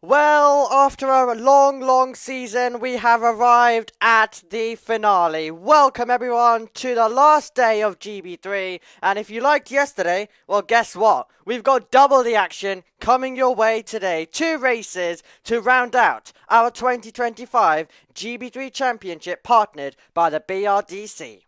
Well, after a long season, we have arrived at the finale. Welcome everyone to the last day of GB3. And if you liked yesterday, well, guess what? We've got double the action coming your way today. 2 races to round out our 2025 GB3 Championship partnered by the BRDC.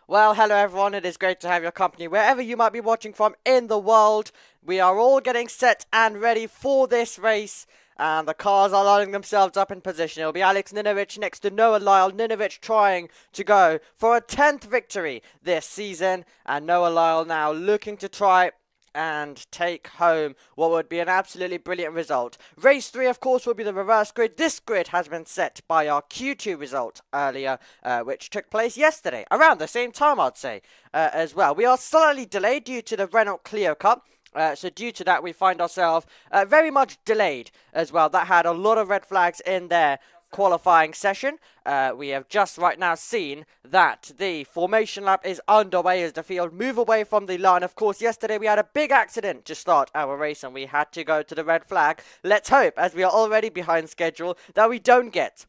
Well, hello everyone, it is great to have your company wherever you might be watching from in the world. We are all getting set and ready for this race, and the cars are lining themselves up in position. It'll be Alex Ninovich next to Noah Lyle. Ninovich trying to go for a 10th victory this season, and Noah Lyle now looking to try and take home what would be an absolutely brilliant result. Race 3, of course, will be the reverse grid. This grid has been set by our Q2 result earlier, which took place yesterday, around the same time, I'd say, as well. We are slightly delayed due to the Renault Clio Cup. So due to that, we find ourselves very much delayed as well. That had a lot of red flags in there. Qualifying session. We have just right now seen that the formation lap is underway as the field move away from the line. Of course, yesterday we had a big accident to start our race and we had to go to the red flag. Let's hope, as we are already behind schedule, that we don't get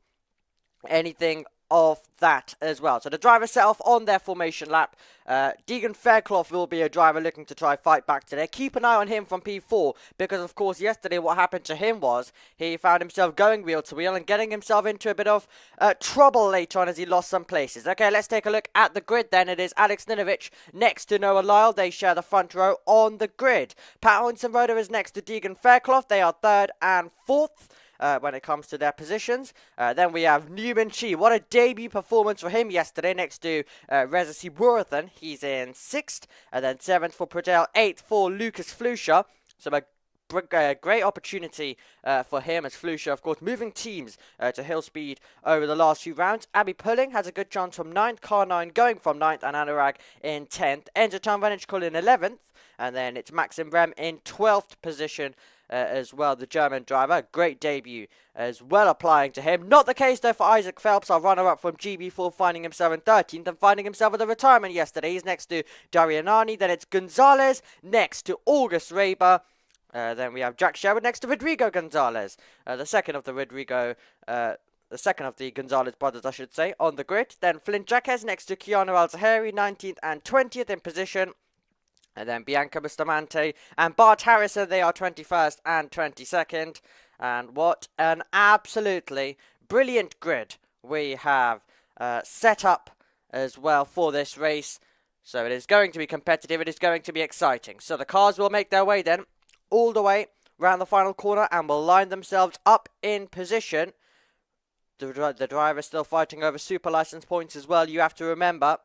anything of that as well. So the driver set off on their formation lap. Deegan Fairclough will be a driver looking to try fight back today. Keep an eye on him from P4 because of course yesterday what happened to him was he found himself going wheel to wheel and getting himself into a bit of trouble later on as he lost some places. Okay, let's take a look at the grid then. It is Alex Ninovich next to Noah Lyle. They share the front row on the grid. Pat Hoinson-Roder is next to Deegan Fairclough. They are 3rd and 4th. When it comes to their positions. Then we have Newman Chi. What a debut performance for him yesterday next to Reza Siburathan. He's in 6th. And then 7th for Pradel, 8th for Lucas Flusha. So a great opportunity for him as Flusha, of course, moving teams to hill speed over the last few rounds. Abby Pulling has a good chance from 9th. Car 9 going from 9th. And Anurag in 10th. Enzo Tanvanich in 11th. And then it's Maxim Brem in 12th position. As well, the German driver. Great debut as well applying to him. Not the case though for Isaac Phelps, our runner-up from GB4, finding himself in 13th and finding himself at the retirement yesterday. He's next to Darianani. Then it's Gonzalez next to August Raber. Then we have Jack Sherwood next to Rodrigo Gonzalez. The second of the Gonzalez brothers, I should say, on the grid. Then Flynn Jacques next to Keanu Al-Zahari, 19th and 20th in position. And then Bianca Bustamante and Bart Harrison, they are 21st and 22nd. And what an absolutely brilliant grid we have set up as well for this race. So it is going to be competitive, it is going to be exciting. So the cars will make their way then all the way around the final corner and will line themselves up in position. The driver still fighting over super license points as well. You have to remember,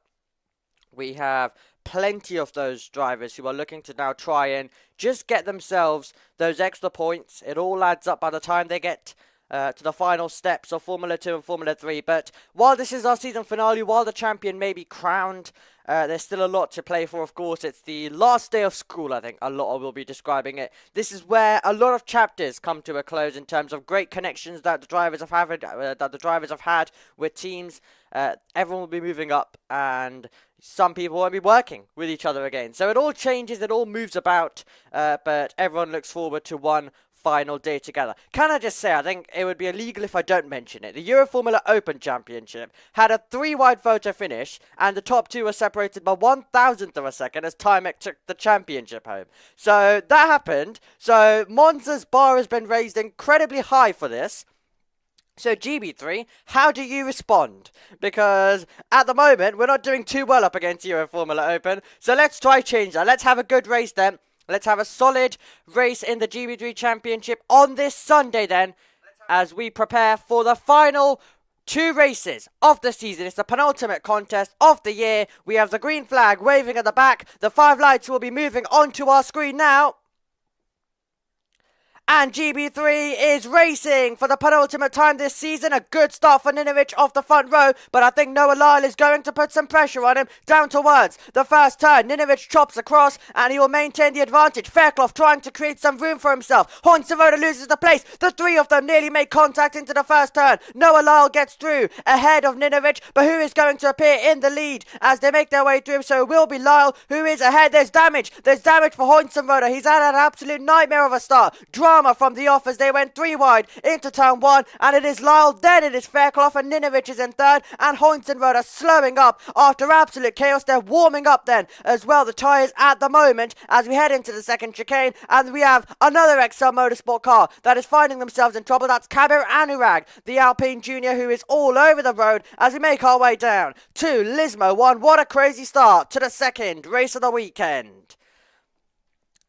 we have plenty of those drivers who are looking to now try and just get themselves those extra points. It all adds up by the time they get to the final steps of Formula 2 and Formula 3. But while this is our season finale, while the champion may be crowned, there's still a lot to play for, of course. It's the last day of school, I think a lot will be describing it. This is where a lot of chapters come to a close in terms of great connections that the drivers have had with teams. Everyone will be moving up and some people won't be working with each other again. So it all changes, it all moves about, but everyone looks forward to one final day together. Can I just say, I think it would be illegal if I don't mention it. The Euro Formula Open Championship had a 3-wide photo finish, and the top 2 were separated by 1,000th of a second as Timex took the championship home. So that happened. So Monza's bar has been raised incredibly high for this. So GB3, how do you respond? Because at the moment, we're not doing too well up against Euro Formula Open. So let's try change that. Let's have a good race then. Let's have a solid race in the GB3 Championship on this Sunday then, as we prepare for the final 2 races of the season. It's the penultimate contest of the year. We have the green flag waving at the back. The 5 lights will be moving onto our screen now. And GB3 is racing for the penultimate time this season. A good start for Ninovich off the front row, but I think Noah Lyle is going to put some pressure on him down towards the first turn. Ninovich chops across and he will maintain the advantage. Fairclough trying to create some room for himself. Hoinson-Roder loses the place. The 3 of them nearly make contact into the first turn. Noah Lyle gets through ahead of Ninovich, but who is going to appear in the lead as they make their way through? So it will be Lyle who is ahead. There's damage. There's damage for Hoinson-Roder. He's had an absolute nightmare of a start. Drama drama from the off as they went 3 wide into turn 1, and it is Lyle, then it is Fairclough, and Ninovich is in third, and Hoinsenroder slowing up after absolute chaos. They're warming up then as well, the tyres at the moment, as we head into the second chicane, and we have another XL Motorsport car that is finding themselves in trouble. That's Kabir Anurag, the Alpine Junior, who is all over the road as we make our way down to Lismo 1. What a crazy start to the second race of the weekend.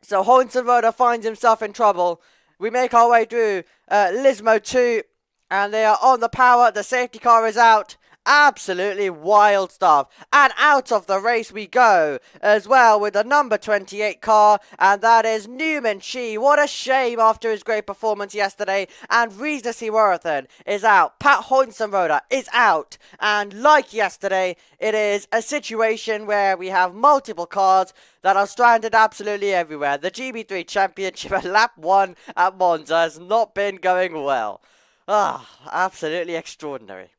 So Hoinsenroder finds himself in trouble. We make our way through Lismo 2, and they are on the power. The safety car is out. Absolutely wild stuff. And out of the race we go as well with the number 28 car, and that is Newman Chi. What a shame after his great performance yesterday. And Riesa Siwarathan is out. Pat Hoinsenroder is out. And like yesterday, it is a situation where we have multiple cars that are stranded absolutely everywhere. The GB3 Championship at lap 1 at Monza has not been going well. Absolutely extraordinary.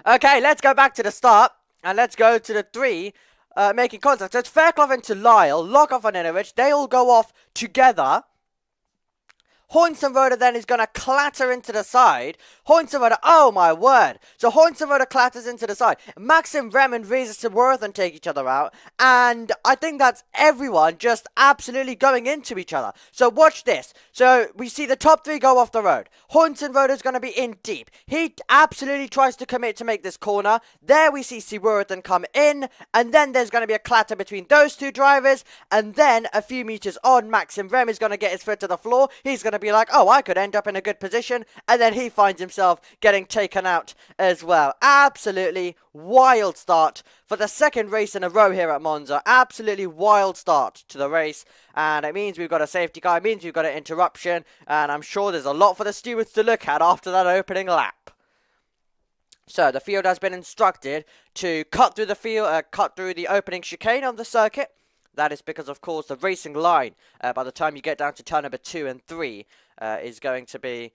Okay, let's go back to the start, and let's go to the 3 making contact. So it's Fairclough into Lyle, Lockoff and Inovich. They all go off together. Hoinsenroder then is going to clatter into the side. Hoinsenroder, oh my word. So Hoinsenroder clatters into the side. Maxim Rem and Riesa Siwarathan take each other out. And I think that's everyone just absolutely going into each other. So watch this. So we see the top 3 go off the road. Hoinsenroder is going to be in deep. He absolutely tries to commit to make this corner. There we see Siwarathan come in. And then there's going to be a clatter between those 2 drivers. And then a few meters on, Maxim Rem is going to get his foot to the floor. He's going to be like, oh, I could end up in a good position, and then he finds himself getting taken out as well. Absolutely wild start for the second race in a row here at Monza. Absolutely wild start to the race, and it means we've got a safety car, it means we've got an interruption, and I'm sure there's a lot for the stewards to look at after that opening lap. So the field has been instructed to cut through the opening chicane of the circuit. That is because, of course, the racing line, by the time you get down to turn number 2 and 3, is going to be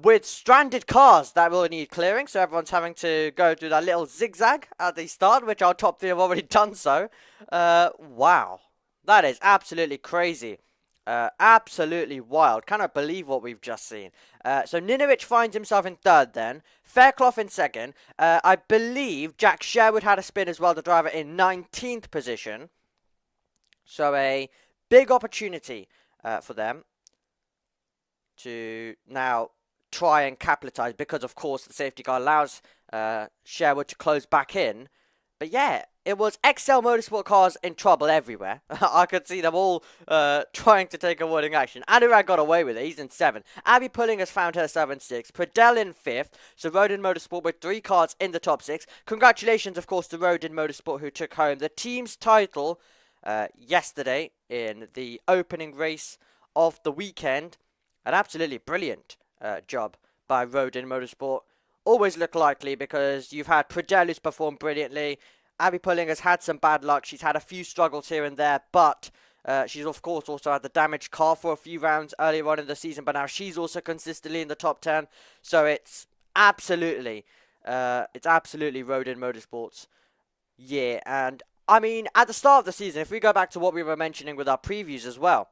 with stranded cars that will need clearing. So everyone's having to go through that little zigzag at the start, which our top 3 have already done so. Wow. That is absolutely crazy. Absolutely wild. Cannot believe what we've just seen. So Ninovich finds himself in third then. Fairclough in second. I believe Jack Sherwood had a spin as well, the driver in 19th position. So a big opportunity for them to now try and capitalise, because of course the safety car allows Sherwood to close back in. But yeah, it was XL Motorsport cars in trouble everywhere. I could see them all trying to take avoiding action. Anurag got away with it. He's in 7th. Abby Pulling has found herself in 6th. Pradell in 5th. So Rodin Motorsport with 3 cars in the top 6. Congratulations, of course, to Rodin Motorsport, who took home the team's title yesterday in the opening race of the weekend. An absolutely brilliant job by Rodin Motorsport. Always look likely because you've had Pradell who's performed brilliantly. Abby Pulling has had some bad luck. She's had a few struggles here and there, but she's of course also had the damaged car for a few rounds earlier on in the season, but now she's also consistently in the top 10. So it's absolutely Rodin Motorsport's year. And I mean, at the start of the season, if we go back to what we were mentioning with our previews as well,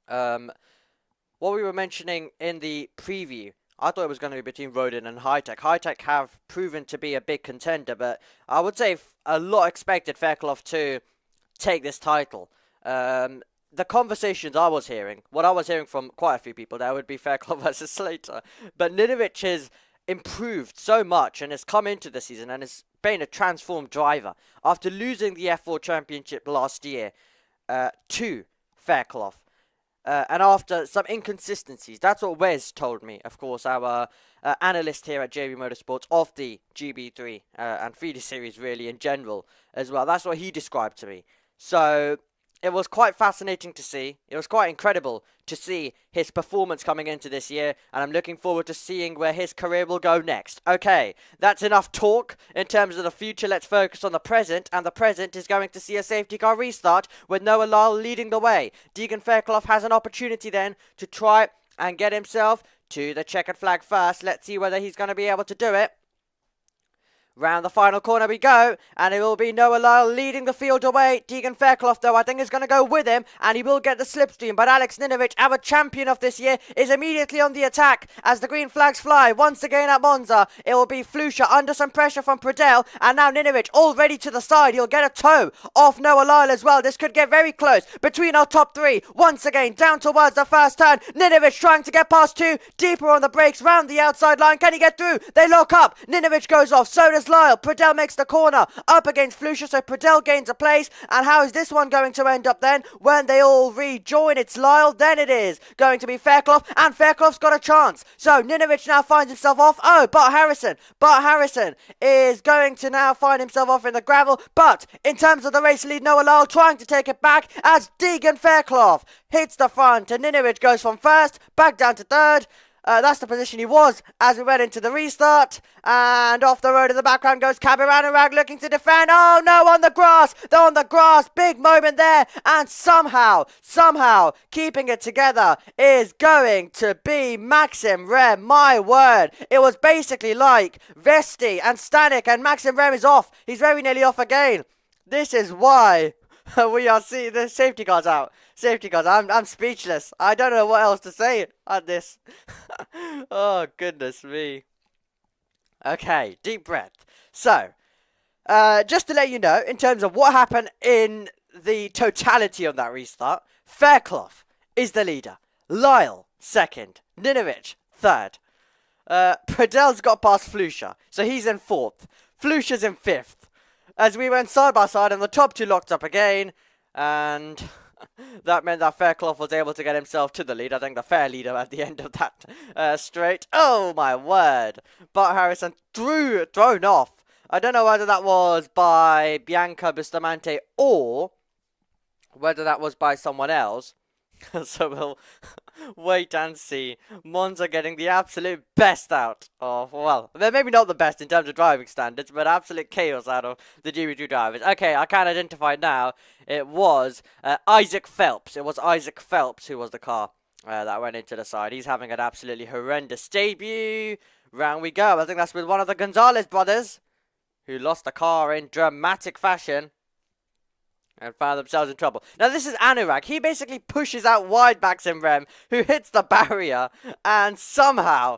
what we were mentioning in the preview, I thought it was going to be between Rodin and Hi-Tech. Hi-Tech have proven to be a big contender, but I would say a lot expected Fairclough to take this title. The conversations I was hearing, what I was hearing from quite a few people, there would be Fairclough versus Slater. But Ninovich has improved so much and has come into the season and has been a transformed driver. After losing the F4 Championship last year to Fairclough, and after some inconsistencies, that's what Wes told me, of course, our analyst here at JB Motorsports of the GB3 and feeder series really in general as well. That's what he described to me. So it was quite fascinating to see. It was quite incredible to see his performance coming into this year, and I'm looking forward to seeing where his career will go next. Okay, that's enough talk in terms of the future. Let's focus on the present, and the present is going to see a safety car restart with Noah Lyle leading the way. Deegan Fairclough has an opportunity then to try and get himself to the checkered flag first. Let's see whether he's going to be able to do it. Round the final corner we go, and it will be Noah Lyle leading the field away. Deegan Fairclough, though, I think is going to go with him, and he will get the slipstream. But Alex Ninovich, our champion of this year, is immediately on the attack as the green flags fly. Once again at Monza, it will be Flusha under some pressure from Pradell, and now Ninovich already to the side. He'll get a toe off Noah Lyle as well. This could get very close between our top three. Once again, down towards the first turn. Ninovich trying to get past two, deeper on the brakes, round the outside line. Can he get through? They lock up. Ninovich goes off, so does Lyle. Pradell makes the corner up against Flusha, so Pradell gains a place. And how is this one going to end up then? When they all rejoin, it's Lyle, then it is going to be Fairclough, and Fairclough's got a chance. So Ninovich now finds himself off. Oh, Bart Harrison is going to now find himself off in the gravel. But in terms of the race lead, Noah Lyle trying to take it back as Deegan Fairclough hits the front, and Ninovich goes from first back down to third. That's the position he was as we went into the restart. And off the road in the background goes Kabiranarag looking to defend. Oh no, on the grass. They're on the grass. Big moment there. And somehow, keeping it together is going to be Maxim Rem. My word. It was basically like Vesti and Stanek, and Maxim Rem is off. He's very nearly off again. This is why we are seeing the safety cars out. Safety cars. I'm speechless. I don't know what else to say on this. Oh, goodness me. Okay, deep breath. So, just to let you know, in terms of what happened in the totality of that restart, Fairclough is the leader. Lyle, second. Ninovich, third. Pradell's got past Flusha, so he's in fourth. Flusha's in fifth. As we went side by side, and the top two locked up again, and that meant that Fairclough was able to get himself to the lead. I think the fair leader at the end of that straight. Oh my word. Bart Harrison thrown off. I don't know whether that was by Bianca Bustamante or whether that was by someone else. So we'll wait and see. Monza getting the absolute best out of, well, they're maybe not the best in terms of driving standards, but absolute chaos out of the GB2 drivers. Okay, I can identify now. It was Isaac Phelps. It was Isaac Phelps who was the car that went into the side. He's having an absolutely horrendous debut. Round we go. I think that's with one of the Gonzalez brothers, who lost the car in dramatic fashion and found themselves in trouble. Now this is Anurag. He basically pushes out wide Maxim Rem, who hits the barrier and somehow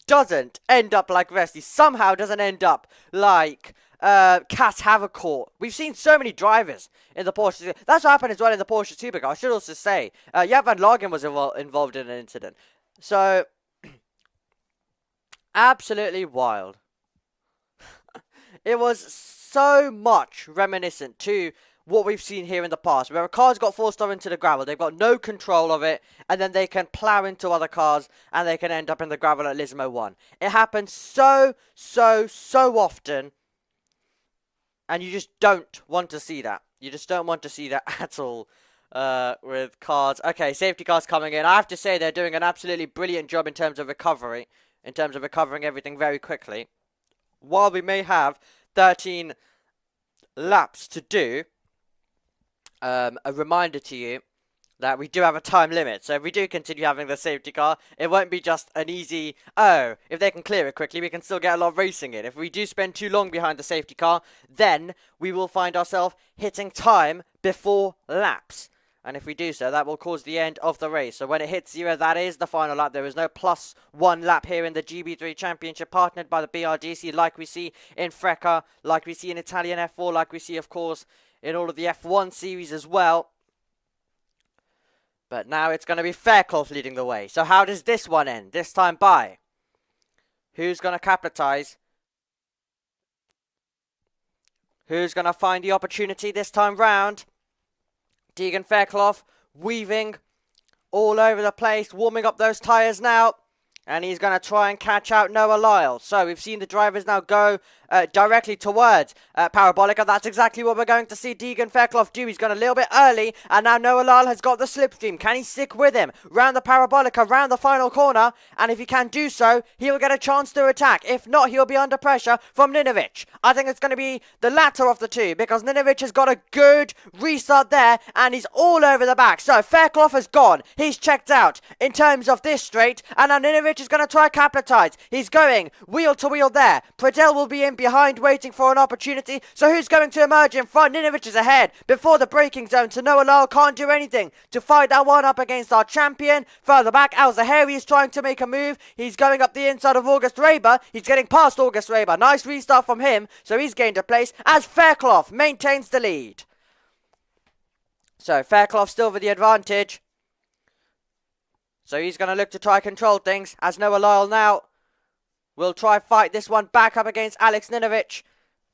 doesn't end up like Vesti. Somehow doesn't end up like Kat Havercourt. We've seen so many drivers in the Porsche. That's what happened as well in the Porsche Supercar. I should also say, Jaap van Lagen was involved in an incident. So, absolutely wild. It was so much reminiscent to what we've seen here in the past, where a car's got forced over into the gravel, they've got no control of it, and then they can plow into other cars, and they can end up in the gravel at Lismo 1. It happens so often, and you just don't want to see that. You just don't want to see that at all with cars. Okay, safety cars coming in. I have to say they're doing an absolutely brilliant job in terms of recovery, in terms of recovering everything very quickly. While we may have 13 laps to do, a reminder to you that we do have a time limit. So if we do continue having the safety car, it won't be just an easy, oh, if they can clear it quickly, we can still get a lot of racing in. If we do spend too long behind the safety car, then we will find ourselves hitting time before laps. And if we do so, that will cause the end of the race. So when it hits 0, that is the final lap. There is no +1 lap here in the GB3 Championship, partnered by the BRGC, like we see in Freca, like we see in Italian F4, like we see, of course, in all of the F1 series as well. But now it's going to be Fairclough leading the way. So how does this one end? This time by? Who's going to capitalize? Who's going to find the opportunity this time round? Deegan Fairclough weaving all over the place, warming up those tyres now. And he's going to try and catch out Noah Lyle. So we've seen the drivers now go directly towards Parabolica. That's exactly what we're going to see Deegan Fairclough do. He's gone a little bit early. And now Noah Lyle has got the slipstream. Can he stick with him? Round the Parabolica, round the final corner. And if he can do so, he'll get a chance to attack. If not, he'll be under pressure from Ninovich. I think it's going to be the latter of the two, because Ninovich has got a good restart there. And he's all over the back. So Fairclough has gone. He's checked out in terms of this straight. And now Ninovich Tomvanic is going to try capitalize. He's going wheel to wheel there. Pradell will be in behind waiting for an opportunity. So who's going to emerge in front? Ninovic is ahead before the braking zone. So Noah Lyle can't do anything to fight that one up against our champion. Further back, Al Zahari is trying to make a move. He's going up the inside of August Raber. He's getting past August Raber. Nice restart from him. So he's gained a place as Fairclough maintains the lead. So Fairclough still with the advantage. So he's going to look to try control things as Noah Lyle now will try fight this one back up against Alex Ninovic.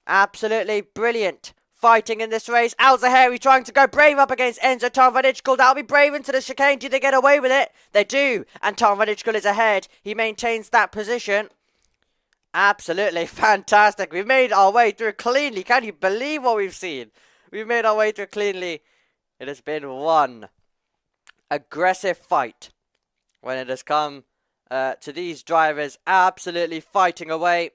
Absolutely brilliant fighting in this race. Al Zahari trying to go brave up against Enzo Tomvanic. That'll be brave into the chicane. Do they get away with it? They do. And Tomvanic is ahead. He maintains that position. Absolutely fantastic. We've made our way through cleanly. Can you believe what we've seen? We've made our way through cleanly. It has been one aggressive fight when it has come to these drivers absolutely fighting away.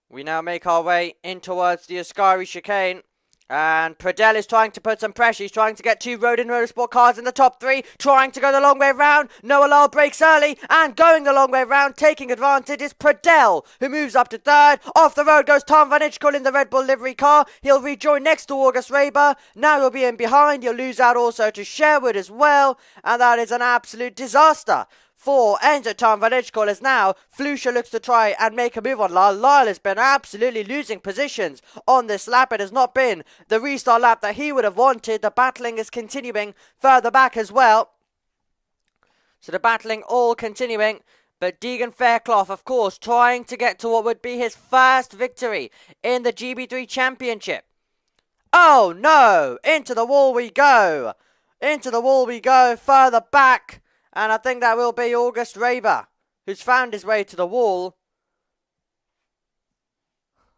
We now make our way in towards the Ascari chicane. And Pradell is trying to put some pressure. He's trying to get two Rodin Motorsport cars in the top three. Trying to go the long way round. Noah Lyle breaks early. And going the long way round, taking advantage, is Pradell, who moves up to third. Off the road goes Tom Van Itchkel in the Red Bull livery car. He'll rejoin next to August Raber. Now he'll be in behind. He'll lose out also to Sherwood as well. And that is an absolute disaster for Enzo Tomvanic. As now Flusha looks to try and make a move on Lyle. Lyle has been absolutely losing positions on this lap. It has not been the restart lap that he would have wanted. The battling is continuing further back as well. So the battling all continuing. But Deegan Fairclough, of course, trying to get to what would be his first victory in the GB3 Championship. Oh no! Into the wall we go. Into the wall we go. Further back. And I think that will be August Raber, who's found his way to the wall.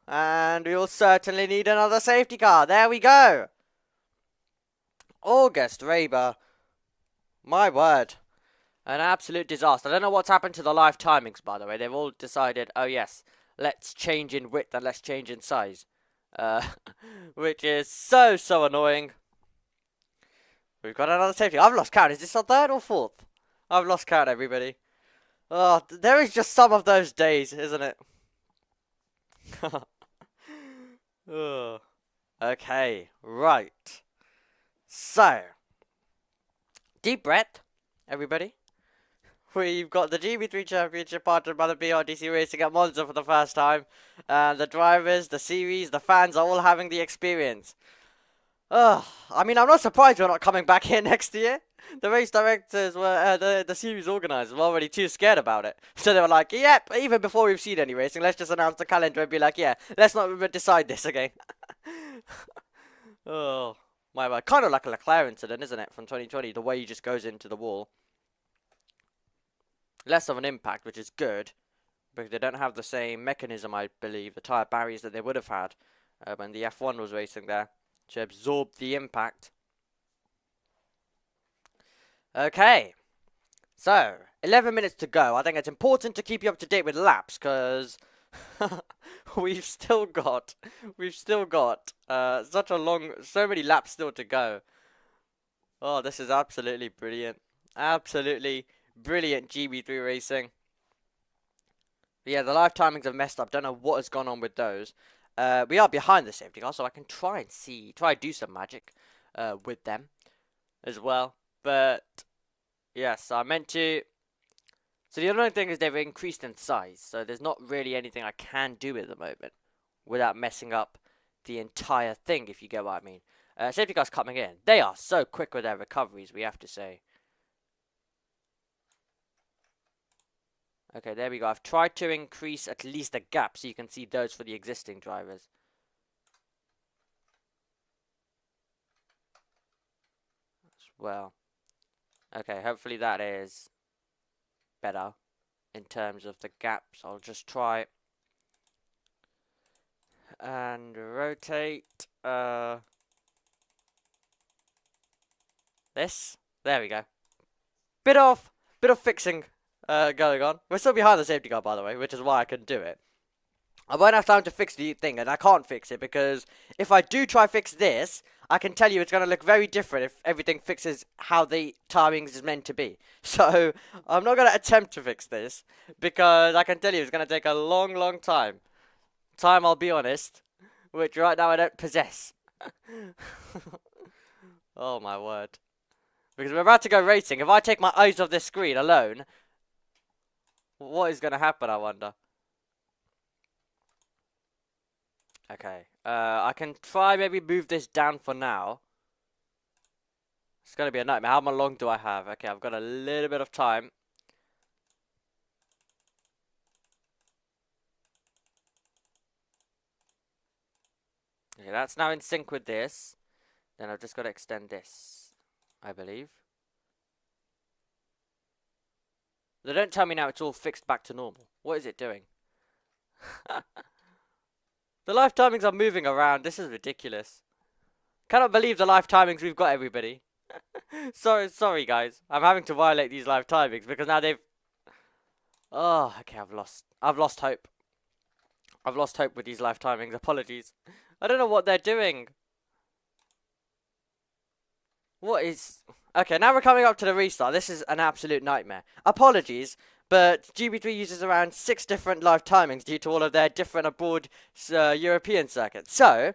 And we will certainly need another safety car. There we go. August Raber. My word. An absolute disaster. I don't know what's happened to the live timings, by the way. They've all decided, oh yes, let's change in width and let's change in size. Which is so annoying. We've got another safety car. I've lost count. Is this our third or fourth? I've lost count, everybody. Oh, there is just some of those days, isn't it? Oh. Okay, right. So, deep breath, everybody. We've got the GB3 Championship partnered by the BRDC Racing at Monza for the first time. And the drivers, the series, the fans are all having the experience. I mean, I'm not surprised we're not coming back here next year. The race directors were, the series organisers were already too scared about it. So they were like, yep, even before we've seen any racing, let's just announce the calendar and be like, yeah, let's not decide this again. Oh, my word. Kind of like a Leclerc incident, isn't it, from 2020, the way he just goes into the wall. Less of an impact, which is good, because they don't have the same mechanism, I believe, the tyre barriers that they would have had when the F1 was racing there, to absorb the impact. Okay, so 11 minutes to go. I think it's important to keep you up to date with laps because we've still got so many laps still to go. Oh, this is absolutely brilliant, absolutely brilliant GB3 racing. But yeah, the live timings have messed up. Don't know what has gone on with those. We are behind the safety car, so I can try and do some magic with them as well. But yes, I meant to. So the other thing is they've increased in size, so there's not really anything I can do at the moment without messing up the entire thing, if you get what I mean. Safety cars coming in. They are so quick with their recoveries, we have to say. Okay, there we go. I've tried to increase at least a gap so you can see those for the existing drivers. As well. Okay, hopefully that is better in terms of the gaps. I'll just try and rotate this. There we go. Bit of fixing going on. We're still behind the safety car, by the way, which is why I couldn't do it. I won't have time to fix the thing, and I can't fix it, because if I do try fix this, I can tell you it's going to look very different if everything fixes how the timings is meant to be. So, I'm not going to attempt to fix this, because I can tell you it's going to take a long, long time. Time, I'll be honest, which right now I don't possess. Oh my word. Because we're about to go racing. If I take my eyes off this screen alone, what is going to happen, I wonder? Okay, I can try maybe move this down for now. It's going to be a nightmare. How long do I have? Okay, I've got a little bit of time. Okay, that's now in sync with this. Then I've just got to extend this, I believe. They don't tell me now it's all fixed back to normal. What is it doing? The live timings are moving around. This is ridiculous. Cannot believe the live timings we've got, everybody. Sorry guys. I'm having to violate these live timings because now they've... Oh, okay, I've lost hope. I've lost hope with these live timings. Apologies. I don't know what they're doing. What is... Okay, now we're coming up to the restart. This is an absolute nightmare. Apologies, but GB3 uses around 6 different live timings due to all of their different abroad European circuits. So,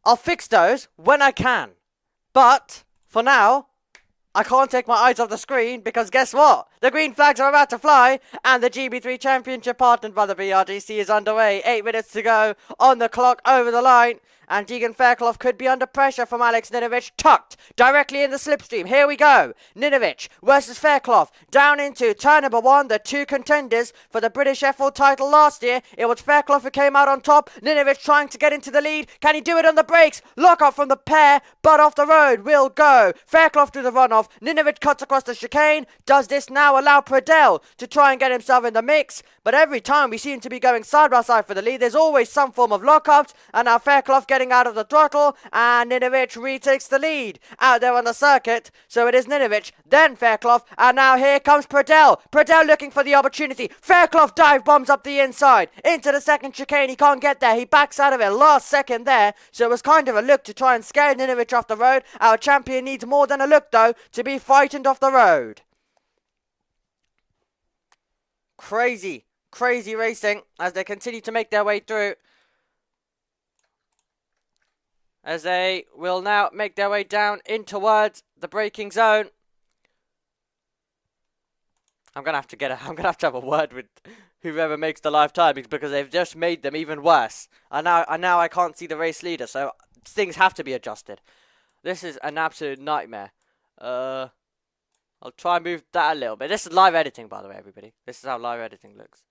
I'll fix those when I can. But, for now, I can't take my eyes off the screen because guess what? The green flags are about to fly and the GB3 Championship partnered by the BRDC is underway. 8 minutes to go on the clock over the line. And Deegan Fairclough could be under pressure from Alex Ninovic, tucked directly in the slipstream. Here we go. Ninovic versus Fairclough. Down into turn number 1, the 2 contenders for the British F1 title last year. It was Fairclough who came out on top. Ninovic trying to get into the lead. Can he do it on the brakes? Lock up from the pair, but off the road will go. Fairclough to the runoff. Ninovic cuts across the chicane. Does this now allow Pradell to try and get himself in the mix? But every time we seem to be going side by side for the lead, there's always some form of lockups. And now Fairclough getting out of the throttle, and Ninovic retakes the lead out there on the circuit. So it is Ninovic, then Fairclough, and now here comes Pradell. Pradell looking for the opportunity. Fairclough dive bombs up the inside into the second chicane. He can't get there. He backs out of it last second there. So it was kind of a look to try and scare Ninovic off the road. Our champion needs more than a look though to be frightened off the road. Crazy racing as they continue to make their way through. As they will now make their way down in towards the braking zone. I'm gonna have to have a word with whoever makes the live timings because they've just made them even worse. And now I can't see the race leader, so things have to be adjusted. This is an absolute nightmare. I'll try and move that a little bit. This is live editing, by the way, everybody. This is how live editing looks.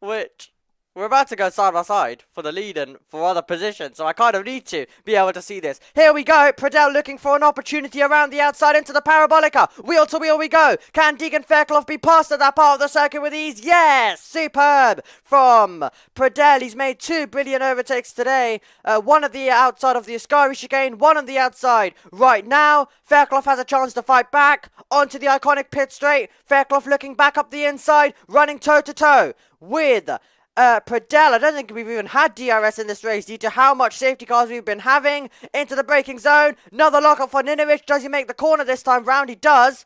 Which... We're about to go side by side for the lead and for other positions, so I kind of need to be able to see this. Here we go, Pradell looking for an opportunity around the outside into the Parabolica. Wheel to wheel we go. Can Deegan Fairclough be passed at that part of the circuit with ease? Yes! Superb from Pradell. He's made 2 brilliant overtakes today. One at the outside of the Ascari chicane, one on the outside. Right now, Fairclough has a chance to fight back onto the iconic pit straight. Fairclough looking back up the inside, running toe-to-toe with... Pradell. I don't think we've even had DRS in this race due to how much safety cars we've been having. Into the braking zone. Another lockup for Ninovic. Does he make the corner this time round? He does.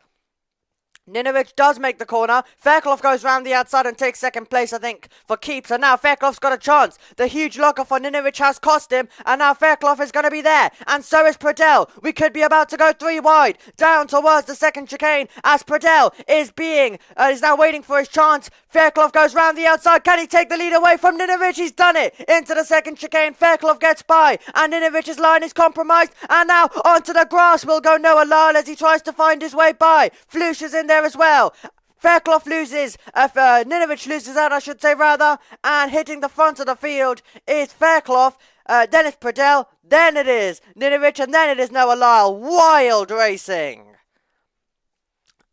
Ninovic does make the corner. Fairclough goes round the outside and takes second place, I think, for keeps. And now Fairclough's got a chance. The huge lockup for Ninovic has cost him. And now Fairclough is going to be there. And so is Pradell. We could be about to go 3 wide. Down towards the second chicane as Pradell is now waiting for his chance. Fairclough goes round the outside. Can he take the lead away from Ninovic? He's done it. Into the second chicane. Fairclough gets by. And Ninovic's line is compromised. And now onto the grass will go Noah Lyle as he tries to find his way by. Floosh is in there as well. Fairclough loses, Ninovic loses out, I should say, rather, and hitting the front of the field is Fairclough, then it's Pradell, then it is Ninovic, and then it is Noah Lyle. Wild racing.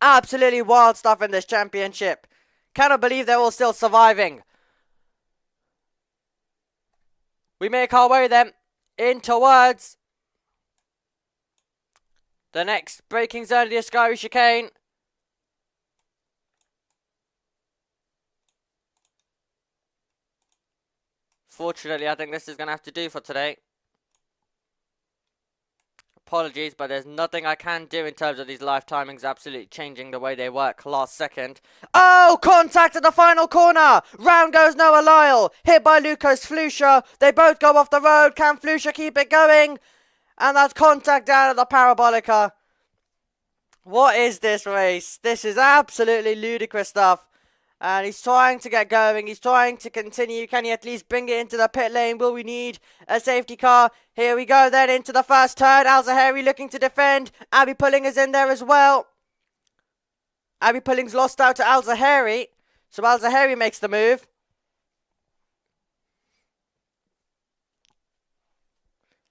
Absolutely wild stuff in this championship. Cannot believe they're all still surviving. We make our way then in towards the next braking zone of the Ascari chicane. Unfortunately, I think this is going to have to do for today. Apologies, but there's nothing I can do in terms of these live timings absolutely changing the way they work last second. Oh, contact at the final corner. Round goes Noah Lyle. Hit by Lucas Flusha. They both go off the road. Can Flusha keep it going? And that's contact down at the Parabolica. What is this race? This is absolutely ludicrous stuff. And he's trying to get going. He's trying to continue. Can he at least bring it into the pit lane? Will we need a safety car? Here we go then into the first turn. Al Zahari looking to defend. Abby Pulling is in there as well. Abby Pulling's lost out to Al Zahari. So Al Zahari makes the move.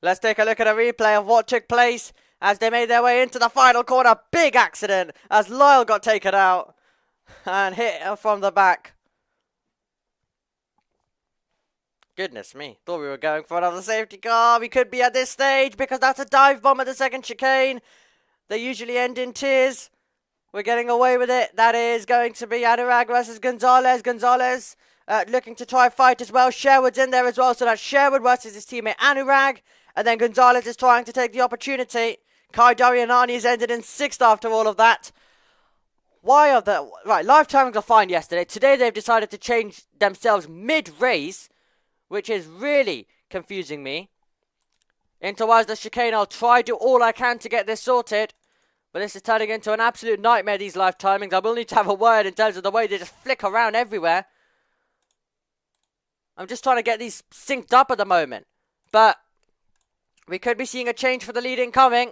Let's take a look at a replay of what took place as they made their way into the final corner. Big accident as Lyle got taken out and hit from the back. Goodness me. Thought we were going for another safety car. We could be at this stage because that's a dive bomb at the second chicane. They usually end in tears. We're getting away with it. That is going to be Anurag versus Gonzalez. Gonzalez looking to try fight as well. Sherwood's in there as well. So that's Sherwood versus his teammate Anurag. And then Gonzalez is trying to take the opportunity. Kai Darianani has ended in 6th after all of that. Why are the... Right, live timings are fine yesterday. Today they've decided to change themselves mid-race, which is really confusing me. In towards the chicane, I'll try do all I can to get this sorted. But this is turning into an absolute nightmare, these live timings. I will need to have a word in terms of the way they just flick around everywhere. I'm just trying to get these synced up at the moment. But we could be seeing a change for the lead incoming.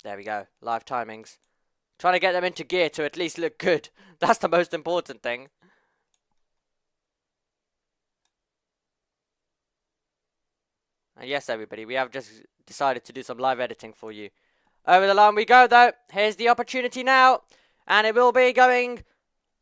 There we go. Live timings. Trying to get them into gear to at least look good. That's the most important thing. And yes, everybody, we have just decided to do some live editing for you. Over the line we go, though. Here's the opportunity now. And it will be going...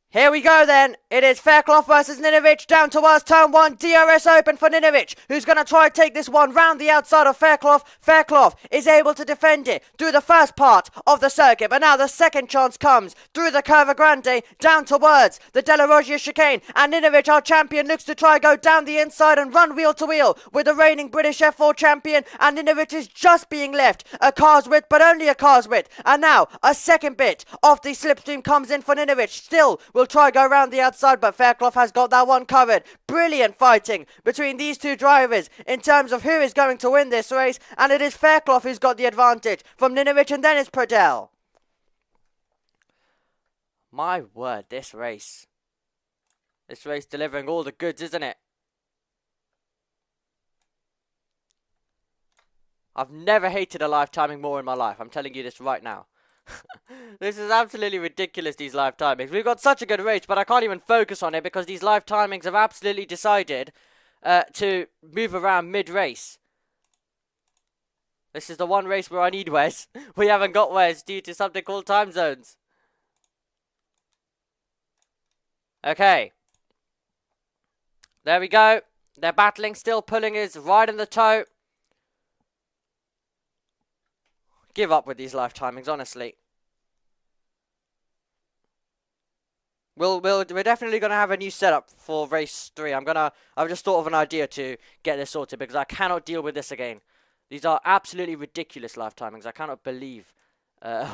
Here we go then. It is Fairclough versus Ninovic down towards turn 1. DRS open for Ninovic, who's going to try and take this one round the outside of Fairclough. Fairclough is able to defend it through the first part of the circuit. But now the second chance comes through the Curva Grande down towards the Della Roggia chicane. And Ninovic, our champion, looks to try go down the inside and run wheel to wheel with the reigning British F4 champion. And Ninovic is just being left a car's width, but only a car's width. And now a second bit of the slipstream comes in for Ninovic. Still will try go around the outside, but Fairclough has got that one covered. Brilliant fighting between these two drivers in terms of who is going to win this race, and it is Fairclough who's got the advantage from Ninovic, and then it's Pradell. My word, this race delivering all the goods, isn't it? I've never hated a live timing more in my life. I'm telling you this right now. This is absolutely ridiculous, these live timings. We've got such a good race, but I can't even focus on it because these live timings have absolutely decided to move around mid-race. This is the one race where I need Wes. We haven't got Wes due to something called time zones. Okay. There we go. They're battling still. Pulling is right in the toe. Give up with these live timings, honestly. We're definitely going to have a new setup for race 3. I've just thought of an idea to get this sorted because I cannot deal with this again. These are absolutely ridiculous live timings. I cannot believe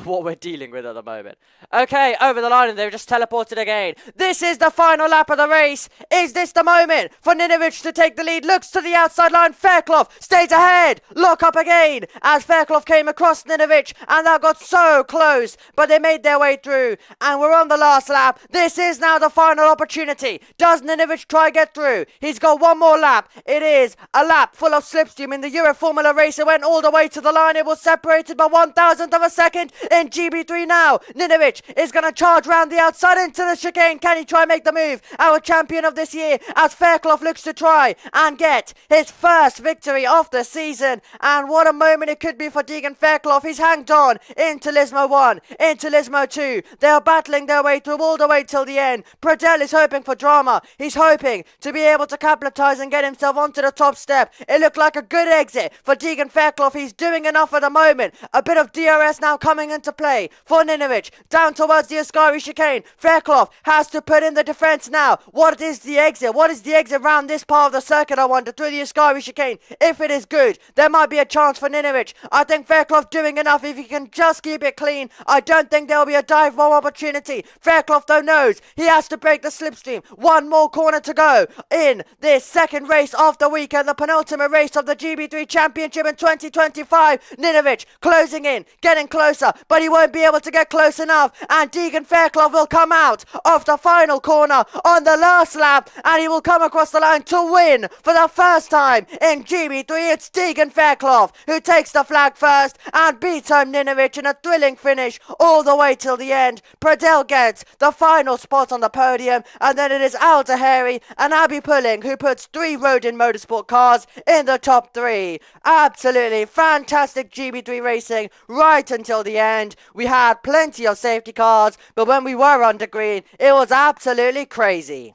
what we're dealing with at the moment. Okay, over the line, and they've just teleported again. This is the final lap of the race. Is this the moment for Ninovic to take the lead? Looks to the outside line. Fairclough stays ahead. Lock up again as Fairclough came across Ninovic, and that got so close, but they made their way through, and we're on the last lap. This is now the final opportunity. Does Ninovic try get through? He's got one more lap. It is a lap full of slipstream in the Euro Formula race. It went all the way to the line. It was separated by 1,000th of a second. In GB3 now, Ninovic is going to charge round the outside into the chicane. Can he try and make the move? Our champion of this year, as Fairclough looks to try and get his first victory of the season. And what a moment it could be for Deegan Fairclough. He's hanged on into Lismo 1, into Lismo 2. They are battling their way through all the way till the end. Pradell is hoping for drama. He's hoping to be able to capitalise and get himself onto the top step. It looked like a good exit for Deegan Fairclough. He's doing enough at the moment. A bit of DRS now coming coming into play for Ninovic. Down towards the Ascari chicane. Fairclough has to put in the defense now. What is the exit? What is the exit around this part of the circuit, I wonder, through the Ascari chicane? If it is good, there might be a chance for Ninovic. I think Fairclough doing enough. If he can just keep it clean, I don't think there will be a dive bomb opportunity. Fairclough, though, knows he has to break the slipstream. One more corner to go in this second race of the weekend, the penultimate race of the GB3 Championship in 2025. Ninovic closing in, getting closer, but he won't be able to get close enough. And Deegan Fairclough will come out of the final corner on the last lap, and he will come across the line to win for the first time in GB3. It's Deegan Fairclough who takes the flag first and beats home Ninovic in a thrilling finish all the way till the end. Pradell gets the final spot on the podium, and then it is Al Taheri and Abby Pulling who puts 3 Rodin Motorsport cars in the top 3. Absolutely fantastic GB3 racing right until the end. We had plenty of safety cars, but when we were under green, it was absolutely crazy.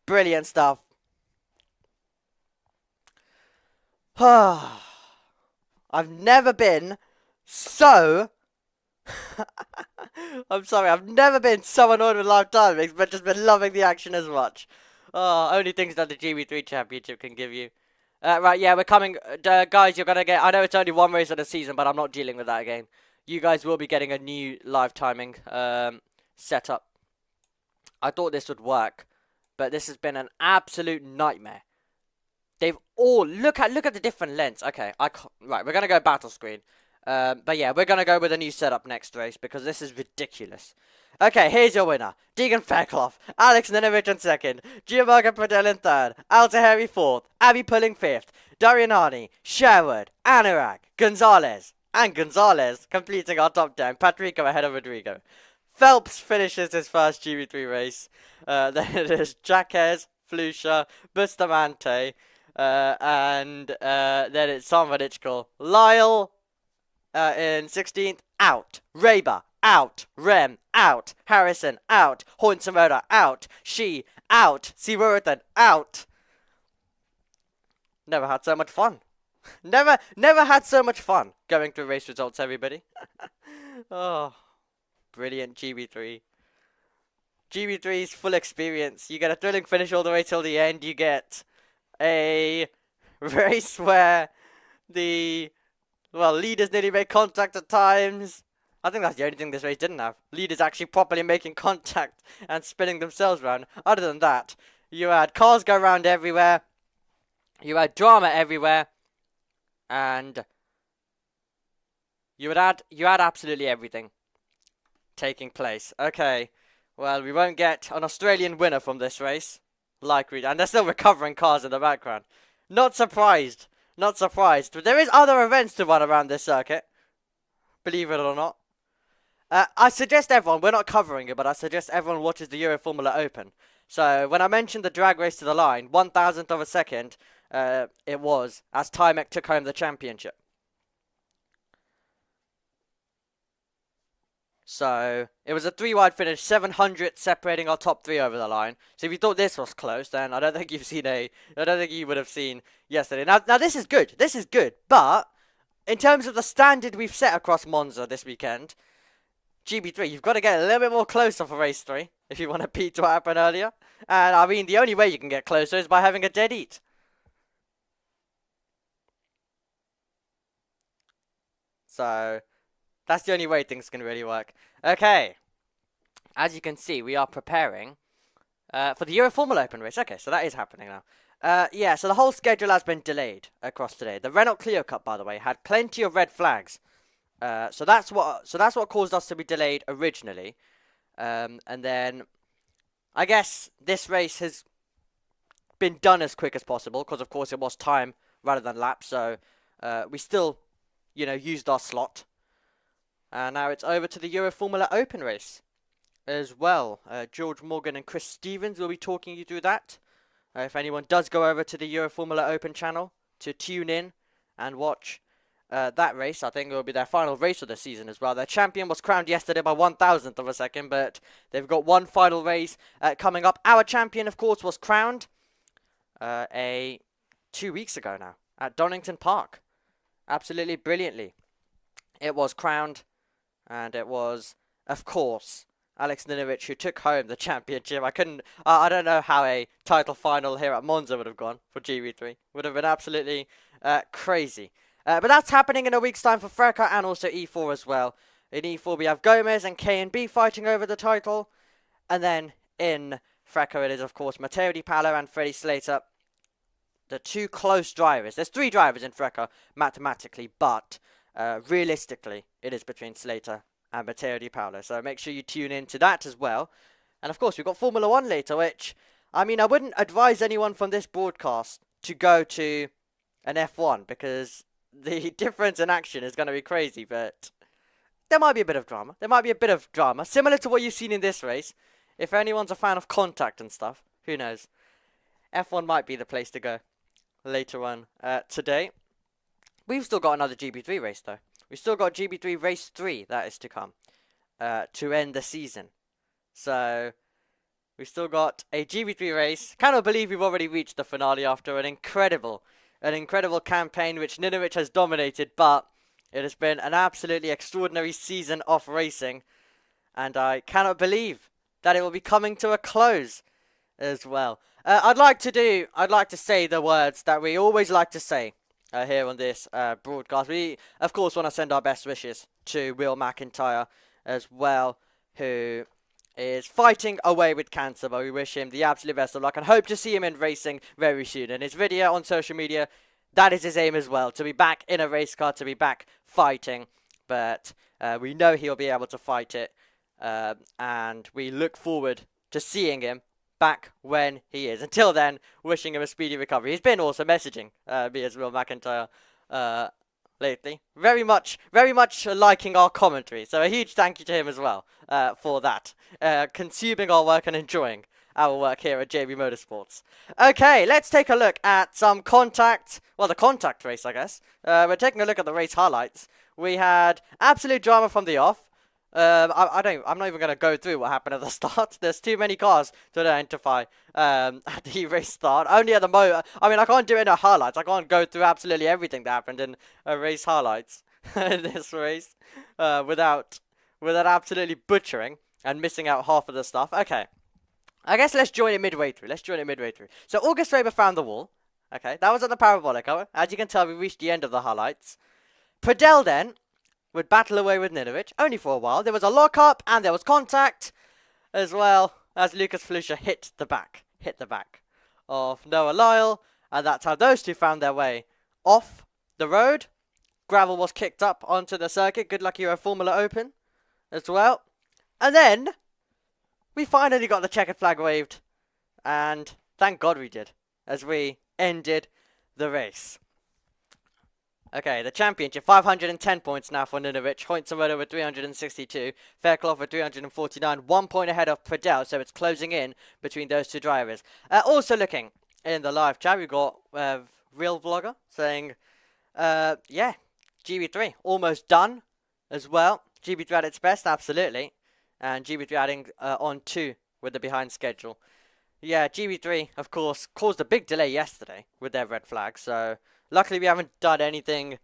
Brilliant stuff. I've never been so... I'm sorry, I've never been so annoyed with live timings, but just been loving the action as much. Oh, only things that the GB3 Championship can give you. Right, yeah, we're coming. Guys, you're going to get... I know it's only one race of the season, but I'm not dealing with that again. You guys will be getting a new live timing setup. I thought this would work, but this has been an absolute nightmare. They've all... Look at the different lengths. Okay, right, we're going to go battle screen. But yeah, we're going to go with a new setup next race because this is ridiculous. Okay, here's your winner. Deegan Fairclough, Alex Ninovic in 2nd, Gianmarco Pradell in 3rd, Al Taheri 4th, Abby Pulling 5th, Darian Harney, Sherwood, Anurag, Gonzalez, and Gonzalez completing our top 10. Patrico ahead of Rodrigo. Phelps finishes his first GB3 race. Then it is Jaquez, Flusha, Bustamante, and then it's Sanvadichko. Lyle in 16th, out. Raber, out. Rem, out. Harrison, out. Hoyt-Samoda, out. She, out. Seaworthen, out. Never had so much fun. Never had so much fun going through race results, everybody. Oh, brilliant GB3. GB3's full experience. You get a thrilling finish all the way till the end. You get a race where the, well, leaders nearly make contact at times. I think that's the only thing this race didn't have. Leaders actually properly making contact and spinning themselves around. Other than that, you had cars go around everywhere. You had drama everywhere. And you had absolutely everything taking place. Okay, well, we won't get an Australian winner from this race. And they're still recovering cars in the background. Not surprised. Not surprised. But there is other events to run around this circuit. Believe it or not. I suggest everyone, we're not covering it, but I suggest everyone watches the Euro Formula Open. So, when I mentioned the drag race to the line, 1,000th of a second, it was, as Timek took home the championship. So, it was a 3-wide finish, 700 separating our top 3 over the line. So if you thought this was close, then I don't think you would have seen yesterday. Now this is good. This is good. But, in terms of the standard we've set across Monza this weekend, GB3, you've got to get a little bit more closer for race 3 if you want to beat what happened earlier. And, I mean, the only way you can get closer is by having a dead heat. So, that's the only way things can really work. Okay. As you can see, we are preparing for the Euro Formula Open race. Okay, so that is happening now. Yeah, so the whole schedule has been delayed across today. The Renault Clio Cup, by the way, had plenty of red flags. So that's what caused us to be delayed originally. And then, I guess this race has been done as quick as possible because, of course, it was time rather than laps. So we still, used our slot. And now it's over to the Euro Formula Open race as well. George Morgan and Chris Stevens will be talking you through that. If anyone does go over to the Euro Formula Open channel to tune in and watch that race, I think it will be their final race of the season as well. Their champion was crowned yesterday by 1,000th of a second, but they've got one final race coming up. Our champion, of course, was crowned 2 weeks ago now at Donington Park. Absolutely brilliantly. it was crowned, and it was, of course, Alex Ninovic who took home the championship. I don't know how a title final here at Monza would have gone for GB3. Would have been absolutely crazy. But that's happening in a week's time for Freca and also E4 as well. In E4 we have Gomez and K&B fighting over the title. And then in Freca it is, of course, Matteo Di Paolo and Freddie Slater. The two close drivers. There's 3 drivers in Freca, mathematically, but realistically, it is between Slater and Matteo Di Paolo. So make sure you tune in to that as well. And of course, we've got Formula 1 later, which, I mean, I wouldn't advise anyone from this broadcast to go to an F1 because the difference in action is going to be crazy, but there might be a bit of drama. There might be a bit of drama, similar to what you've seen in this race. If anyone's a fan of contact and stuff, who knows? F1 might be the place to go later on today. We've still got another GB3 race, though. We've still got GB3 Race 3 that is to come to end the season. So, we've still got a GB3 race. Cannot believe we've already reached the finale after an incredible campaign which Ninovic has dominated, but it has been an absolutely extraordinary season of racing. And I cannot believe that it will be coming to a close as well. I'd like to say the words that we always like to say here on this broadcast. We, of course, want to send our best wishes to Will McIntyre as well, who is fighting away with cancer, but we wish him the absolute best of luck and hope to see him in racing very soon. And his video on social media, that is his aim as well, to be back in a race car, to be back fighting. But we know he'll be able to fight it, and we look forward to seeing him back when he is. Until then, wishing him a speedy recovery. He's been also messaging me as Will McIntyre lately. Very much liking our commentary. So a huge thank you to him as well for that. Consuming our work and enjoying our work here at JB Motorsports. Okay, let's take a look at some contact. Well, the contact race, I guess. We're taking a look at the race highlights. We had absolute drama from the off. I'm not even going to go through what happened at the start. There's too many cars to identify at the race start. Only at the moment. I mean, I can't do it in the highlights. I can't go through absolutely everything that happened in race highlights in this race without absolutely butchering and missing out half of the stuff. Okay. I guess let's join it midway through. So August Weber found the wall. Okay, that was at the parabolic. As you can tell, we reached the end of the highlights. Pradell then would battle away with Ninovic, only for a while. There was a lock-up, and there was contact, as well as Lucas Felicia hit the back of Noah Lyle, and that's how those two found their way off the road. Gravel was kicked up onto the circuit. Good luck, Euro Formula Open, as well. And then we finally got the checkered flag waved, and thank God we did, as we ended the race. Okay, the championship, 510 points now for Ninovic. Hoyt-Somoda with 362. Fairclough with 349. 1 point ahead of Pradell, so it's closing in between those two drivers. Also looking in the live chat, we've got Real Vlogger saying, yeah, GB3 almost done as well. GB3 at its best, absolutely. And GB3 adding on 2 with the behind schedule. Yeah, GB3, of course, caused a big delay yesterday with their red flag, so luckily we haven't done anything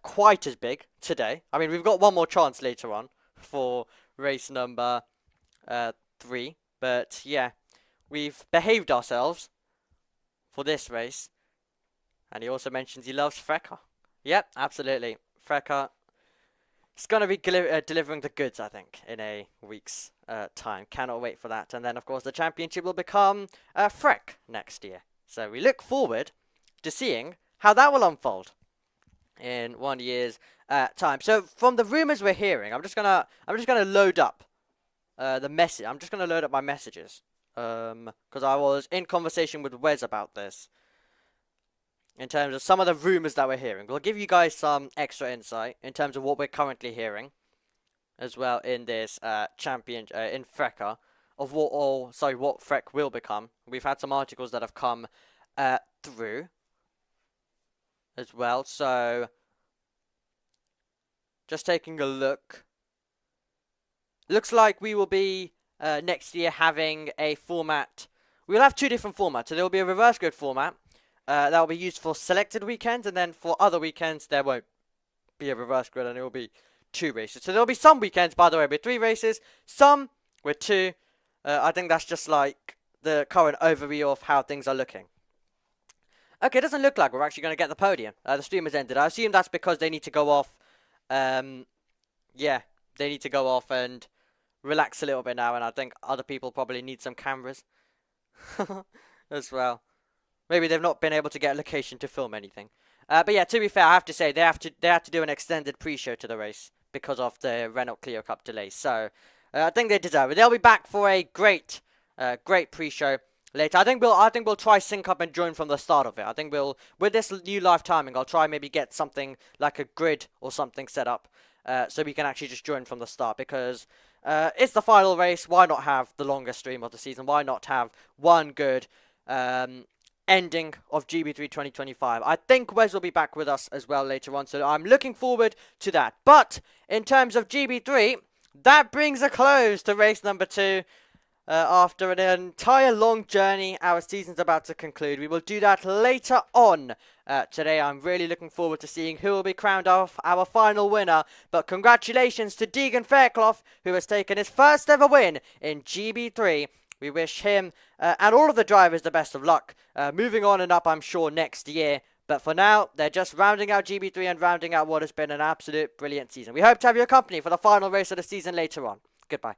quite as big today. I mean, we've got one more chance later on for race number 3. But yeah, we've behaved ourselves for this race. And he also mentions he loves Freca. Yep, absolutely. Freca is going to be delivering the goods, I think, in a week's time. Cannot wait for that. And then, of course, the championship will become Freck next year. So we look forward to seeing how that will unfold in 1 year's time. So from the rumors we're hearing, I'm just gonna load up the message. I'm just gonna load up my messages because I was in conversation with Wes about this in terms of some of the rumors that we're hearing. We'll give you guys some extra insight in terms of what we're currently hearing as well in this in Freca of what Freck will become. We've had some articles that have come through as well, so just taking a look. Looks like we will be next year having a format. We'll have 2 different formats. So there will be a reverse grid format that will be used for selected weekends, and then for other weekends there won't be a reverse grid and it will be 2 races. So there'll be some weekends, by the way, with 3 races, some with 2. I think that's just like the current overview of how things are looking. Okay, it doesn't look like we're actually going to get the podium. The stream has ended. I assume that's because they need to go off. Yeah, they need to go off and relax a little bit now, and I think other people probably need some cameras as well. Maybe they've not been able to get a location to film anything. But yeah, to be fair, I have to say they have to do an extended pre-show to the race because of the Renault Clio Cup delays. So I think they deserve it. They'll be back for a great pre-show later. I think we'll try sync up and join from the start of it. I think we'll, with this new live timing, I'll try maybe get something like a grid or something set up so we can actually just join from the start, because it's the final race. Why not have the longest stream of the season? Why not have one good ending of GB3 2025? I think Wes will be back with us as well later on, so I'm looking forward to that. But in terms of GB3, that brings a close to race number 2. After an entire long journey, our season's about to conclude. We will do that later on today. I'm really looking forward to seeing who will be crowned off our final winner. But congratulations to Deegan Fairclough, who has taken his first ever win in GB3. We wish him and all of the drivers the best of luck. Moving on and up, I'm sure, next year. But for now, they're just rounding out GB3 and rounding out what has been an absolute brilliant season. We hope to have your company for the final race of the season later on. Goodbye.